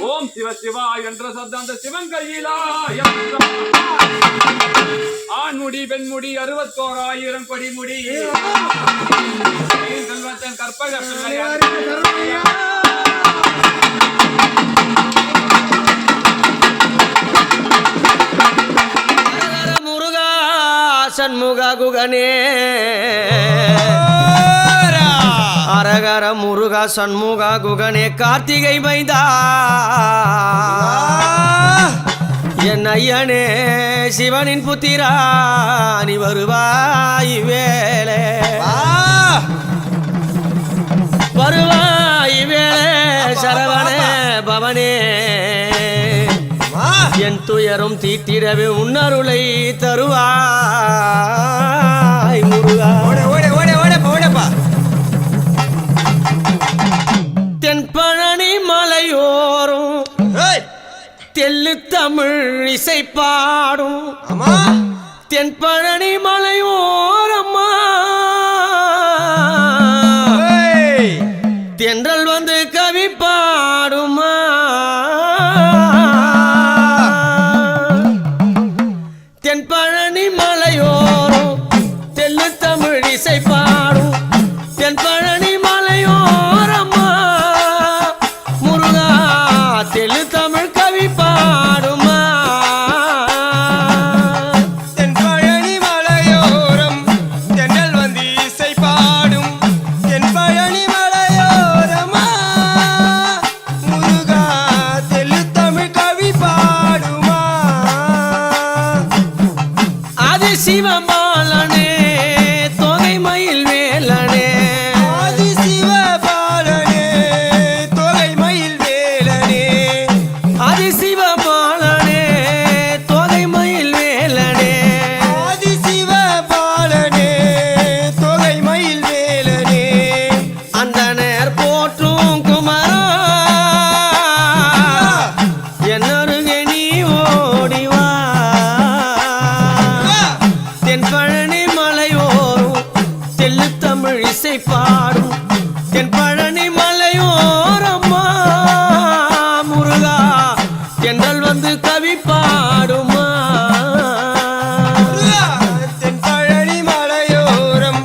ஓம் சிவ சிவா என்ற சப்தம் அந்த சிவன் கையிலா ஆண்முடி பெண்முடி 61,000 கொடிமுடி செல்வத்தன் கற்பக முருகா சண்முக குகனே அரகர முருகா சண்முக குகனே கார்த்திகை மைந்தா என் ஐயனே சிவனின் புத்திரா நீ வருவாய் வேளே வருவாய் வேளே சரவணே பவனே என் துயரும் தீட்டிடவே உன்னருளை தருவாய் முருகா தென்பழனி மலையோரும் தெல்லு தமிழ் இசை பாடும் தென்பழனி மலையோரம்மா தென்றல் வந்து கவி பாடுமா தென்பழனி மலையோரும் தெல்லு தமிழ் இசை பாடும் தென்பழனி மலையோரம்மா முருகா தெல்லு தமிழ் கவி பாடுமா தென்பழனி மலையோரம் தென்றல் வந்து இசை பாடும் தென்பழனி மலையோரமா முருகா தெல்லு தமிழ் கவி பாடுமா ஆதி சிவபாலனே தொகை மயில் வேலனே ஆதி சிவபாலனே தொகை மயில் வேலனே ஆதி சிவபாலனே தொகை மயில் வேலனே ஆதி சிவபாலனே தொகை மயில் வேலனே அந்த நேர் போற்றும் குமரா என் அருகே நீ ஓடிவா தென்பழனி மலையோரும் தெல்லு தமிழ் இசை பாடும் தென்பழனி மலையோரம்மா முருகா தென்றல் வந்து கவி பாடுமா தென்பழனி மலையோரம்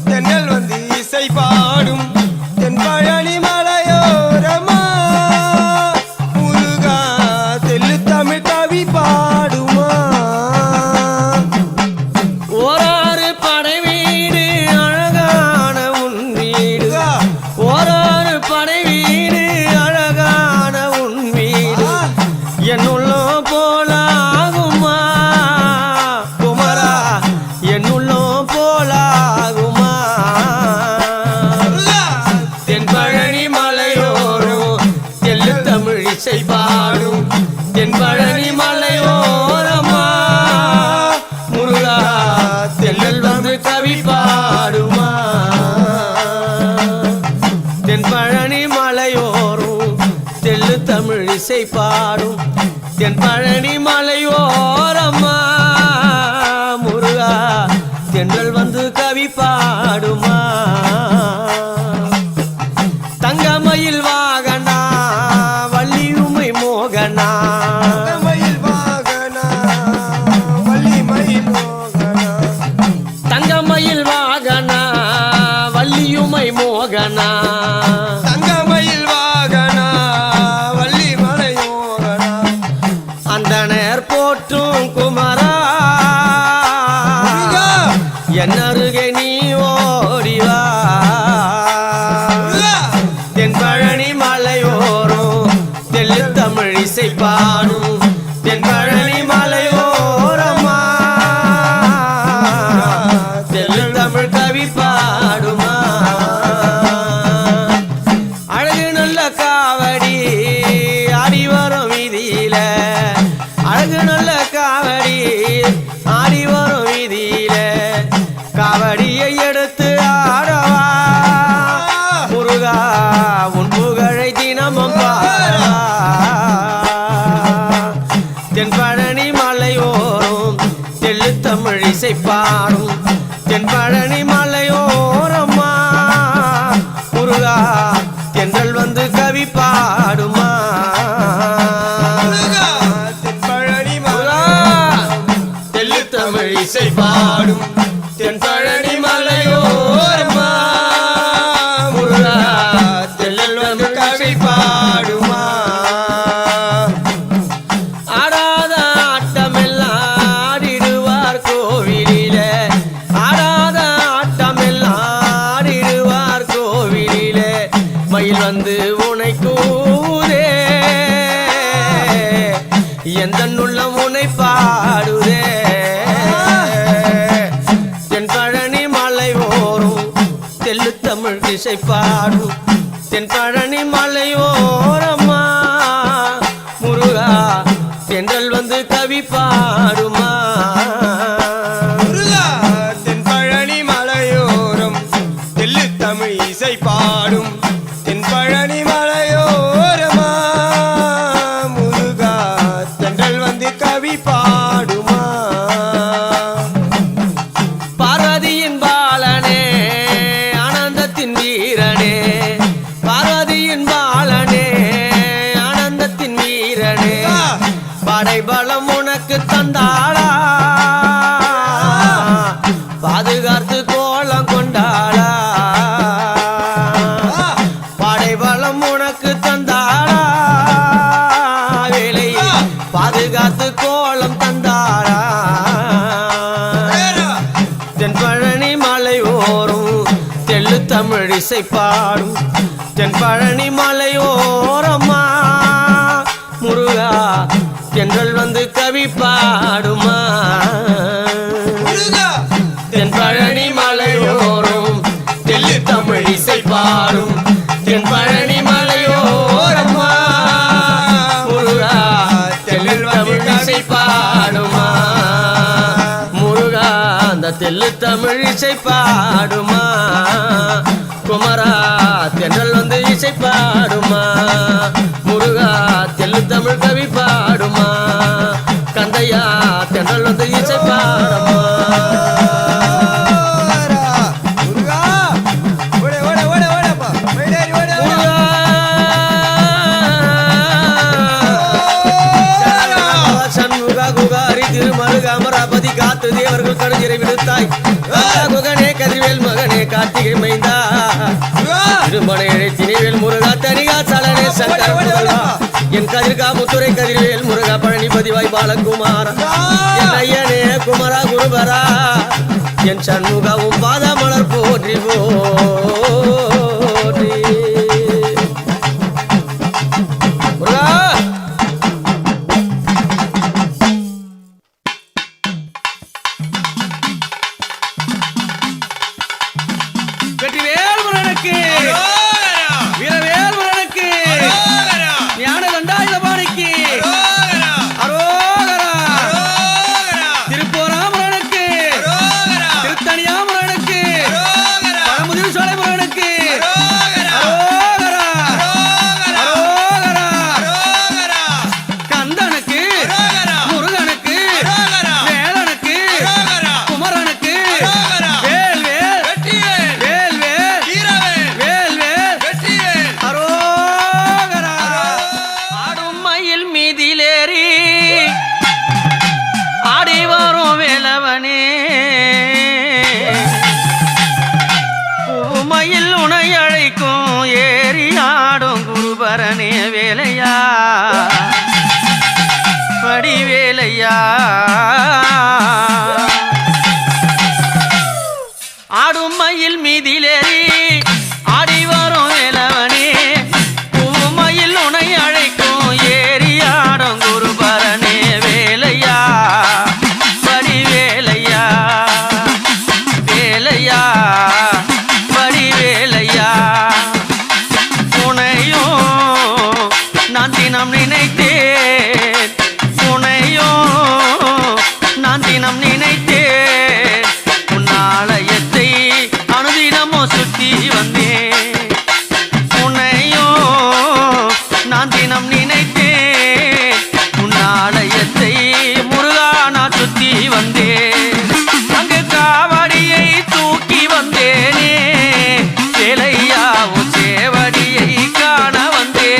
தென்றல் வந்து இசை பாடும் தென்பழனி மலையோரமா முருகா தெல்லு தமிழ் கவி பாடுமா ஓராறு படை வீடு அழகான உன் வீடு ஓராறு படை வீடு அழகான உன் வீடு என்னுள்ளோ போலாகுமா குமரா என்னுள்ளோ போலாகுமா தென்பழனி மலையோரும் தெல்லு தமிழ் இசை பாடும் தென்பழனி மலையோரமா முருகா தெல்லல் வந்து கவி பாடுமா தென்பழனி மலையோரும் தெல்லு தமிழ் இசை பாடும் தென்பழனி மலையோரம்மா முருகா தென்றல் வந்து கவி பாடுமா தங்கமயில் வாகனா வள்ளியுமை மோகனா மயில் வாகனா வள்ளி மயில் மோகனா தங்கமயில் வாகனா வள்ளியுமை மோகனா தங்கமயில் வாகனா வள்ளி மலை மோகனா அந்த நேர் போற்றும் குமரா என் அருகே நீ ஓடிவா தென்பழனி மலையோரும் தெல்லு தமிழ் இசை பாடும் தென்பழனி மலையோரமா தெல்லு தமிழ் கவி பாடுமா அழகு நல்ல காவடி ஆடி வரும் வீதியில அழகு நல்ல காவடி ஆடி வரும் வீதியில காவடியை எடுத்து ஆடவா முருகா உன் புகழை தினமும் பாடவா தென்பழனி மலையோரும் தெல்லு தமிழ் இசை பாடும் தென்பழனி மலையோரம்மா முருகா தென்றல் வந்து கவி கவி பாடுமா தென்பழனி தெள்ளு தமிழ் இசை பாடும் தென்பழனி மலையோரமா முருகா தெள்ளல் வந்து கவி பாடுமா ஆடாத ஆட்டமெல்லாம் ஆடிடுவார் கோவிலில ஆடாத ஆட்டமெல்லாம் ஆடிடுவார் கோவிலில மயில் வந்து உனை கூதே எந்த உள்ளம் உனை பாடுதே தென்பழனி மலை ஓரும் தெள்ளு தமிழ் இசை பாடும் தென்பழனி மலை ஓரமா முருகா தென்றல் வந்து கவி பாடுமா தென்பழனி மலையோரம் தெள்ளு தமிழ் இசை பாடும் தென்பழனி மலையோரமா முருகா தென்றல் வந்து கவி பாடுமா பார்வதியின் பாலனே ஆனந்தத்தின் வீரனே பார்வதியின் பாலனே ஆனந்தத்தின் வீரனே படைபலம் உனக்கு தந்தாளா பாதுகாத்து கோலம் கொண்டாளா படைபலம் உனக்கு தந்தாளா வேலை பாதுகாத்து கோலம் தந்தாளா தென்பழனி மலை ஓரும் தெள்ளு தமிழ் இசை பாடும் தென்பழனி மலை ஓரமா முருகா தென்றல் வந்து கவி பாடுமா தென்பழனி மலை ஓரும் தெள்ளு தமிழ் இசை பாடும் தென்பழனி மலை ஓரமா முருகா தெள்ளல் வந்து கவி பாடுமா முருகா அந்த தெள்ளு தமிழ் இசை பாடுமா குமரா தென்றல் வந்து இசை பாடுமா முருகா தெள்ளு தமிழ் கவி பாடுமா கந்தையா தென்றல் வந்து இசை பாடுமா திருமருக அமராபதி காத்து தேவர்கள் கடுஞ்சிறை விடுத்தாய் குகனே கதிர்வேல் மகனே கார்த்திகை மைந்தா திருமணை திணிவேல் முருகா தனிகா சலனே சங்கர் முதல்வா என் கதிர்கா முத்துரை கதிர்வேல் முருகா பழனிபதி வாய் பாலகுமாரா என் ஐயனே குமரா குருபரா என் சண்முகாவும் பாத மலர் போற்றி போற்றி முருகா வெற்றிவேல் முருகனுக்கு வீரவேல் முருகனுக்கு ஞான தண்டாயுதபாணிக்கு அரோகரா திருப்போரா முருகனுக்கு திருத்தணியா முருகனுக்கு பழமுதிர் சோலை முருகனுக்கு அரோகரா அரோகரா கந்தனுக்கு முருகனுக்கு வேலனுக்கு குமரனுக்கு உமையில் உனை அழைக்கும் ஏறியாடும் குருபரனே வேலையா படிவேலையா ஆடும் மயில் மீதிலேறி ஆடி வரும் வேலவனே உமையில் உனை அழைக்கும் ஏறியாடும் குருபரனே வேலையா படிவேலையா வேலையா படிவேலையா உனையும் நான் தினம் நினைத்தேன் உனையும் நான் தினம் நினைத்தேன் உன்னாலயத்தை அனுதினமும் சுற்றி வந்தேன் உன்னையும் நான் தினம் நினைத்தேன் உன்னாலயத்தை முருகா நான் சுற்றி வந்தேன் அங்கு காவடியை தூக்கி வந்தேனே வேலையா உன் சேவடியை காண வந்தேனே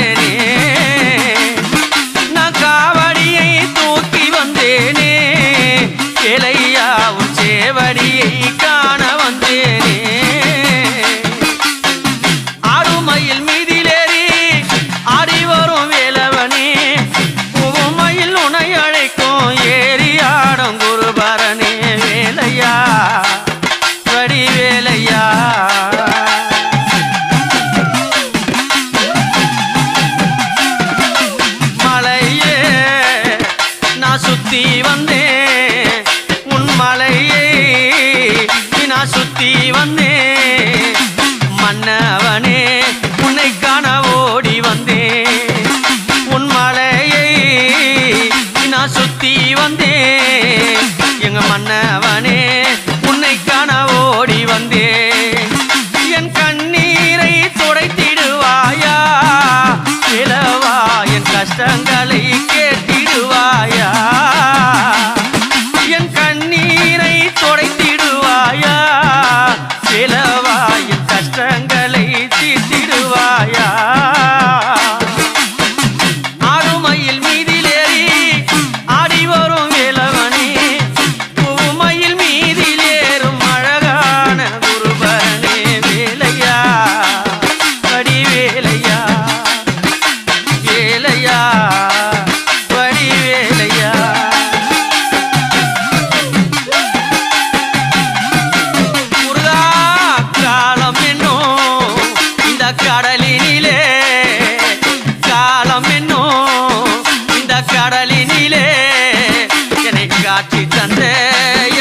தந்த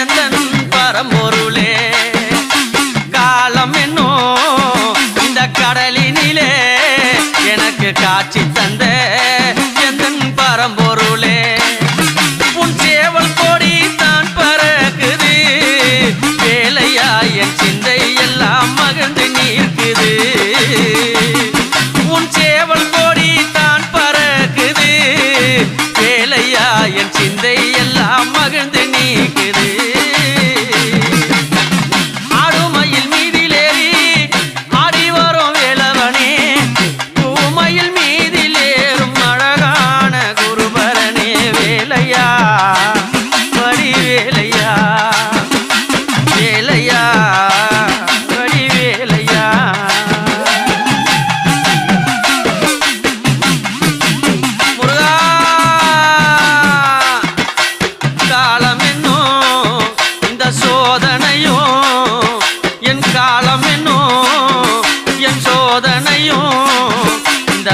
எந்தன் பரம்பொருளே காலம் என்னும் இந்த கடலினிலே எனக்கு காட்சி தந்த எந்தன் பரம்பொருளே உன் சேவல் கொடி தான் பறக்குது வேலையா என் சிந்தை எல்லாம் மகிழ்ந்து நீர்க்குது உன் சேவல் கொடி தான் பறக்குது வேலையா என் சிந்தை எல்லாம் மகிழ்ந்து நீக்குது ஆடுமயில் மீதிலேறி ஆடி வரும் வேலவனே பூமயில் மீதிலேறும் அழகான குருபரனே வேலையா வடி வேலையா வேலையா வடி வேலையா முருகா காலம் என்னும் இந்த சோதனையும் என் காலம் என்னும் என் சோதனையும் இந்த